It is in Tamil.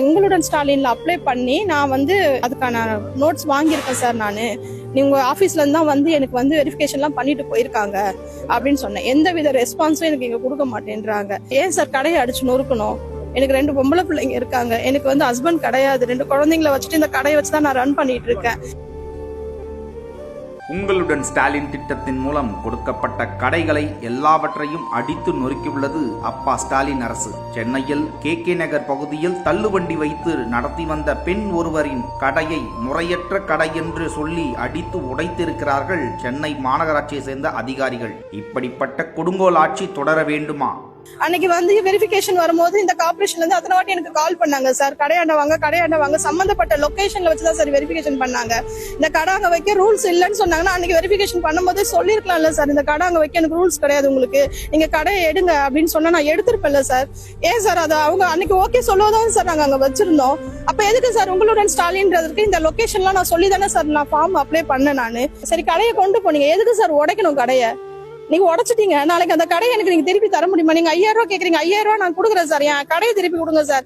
எங்களுடன் ஸ்டாலின்ல அப்ளை பண்ணி நான் வந்து அதுக்கான நோட்ஸ் வாங்கியிருக்கேன் சார். நான் நீங்க ஆபீஸ்ல இருந்தா வந்து எனக்கு வந்து வெரிஃபிகேஷன்லாம் பண்ணிட்டு போயிருக்காங்க அப்படின்னு சொன்னேன். எந்த வித ரெஸ்பான்ஸும் எனக்கு இங்க கொடுக்க மாட்டேன்றாங்க. ஏன் சார் கடையை அடிச்சு நொறுக்கணும்? எனக்கு 2 பொம்பளை பிள்ளைங்க இருக்காங்க. எனக்கு வந்து ஹஸ்பண்ட் கிடையாது. 2 குழந்தைங்களை வச்சுட்டு இந்த கடையை வச்சுதான் நான் ரன் பண்ணிட்டு இருக்கேன். உங்களுடன் ஸ்டாலின் திட்டத்தின் மூலம் கொடுக்கப்பட்ட கடைகளை எல்லாவற்றையும் அடித்து நொறுக்கியுள்ளது அப்பா ஸ்டாலின் அரசு. சென்னையில் KK நகர் பகுதியில் தள்ளுவண்டி வைத்து நடத்தி வந்த பெண் ஒருவரின் கடையை முறையற்ற கடை என்று சொல்லி அடித்து உடைத்திருக்கிறார்கள் சென்னை மாநகராட்சியை சேர்ந்த அதிகாரிகள். இப்படிப்பட்ட கொடுங்கோல் ஆட்சி தொடர வேண்டுமா? அன்னைக்கு வந்து வெரிஃபிகேஷன் வரும்போது இந்த கார்பரேஷன்ல இருந்து அத்தனை வாட்டி எனக்கு கால் பண்ணாங்க சார். கடையாண்ட வாங்க சம்பந்தப்பட்ட லொகேஷன்ல வச்சுதான் சார் வெரிஃபிகேஷன் பண்ணாங்க. இந்த கடை அங்க வைக்க ரூல்ஸ் இல்லைன்னு சொன்னாங்கன்னா அன்னைக்கு வெரிஃபிகேஷன் பண்ணும்போதே சொல்லிருக்கலாம்ல சார், இந்த கடை அங்க வைக்க எனக்கு ரூல்ஸ் கிடையாது, உங்களுக்கு நீங்க கடையை எடுங்க அப்படின்னு சொன்னா நான் எடுத்திருப்பேன்ல சார். ஏன் சார் அது அவங்க அன்னைக்கு ஓகே சொல்லதான் சார் நாங்க அங்க வச்சிருந்தோம். அப்ப எதுக்கு சார் உங்களுடன் ஸ்டாலின்றதுக்கு இந்த லொகேஷன்லாம் நான் சொல்லி தானே சார் நான் ஃபார்ம் அப்ளை பண்ணேன் நானு. சரி கடையை கொண்டு போனீங்க, எதுக்கு சார் உடைக்கணும் கடையை? நீங்க உடைச்சிட்டீங்க, நாளைக்கு அந்த கடையை எனக்கு நீங்க திருப்பி தர முடியுமா? நீங்க 5000 ரூபாய் கேக்குறீங்க, 5000 ரூபாய் நான் கொடுக்குறேன் சார், என் கடையை திருப்பி கொடுங்க சார்.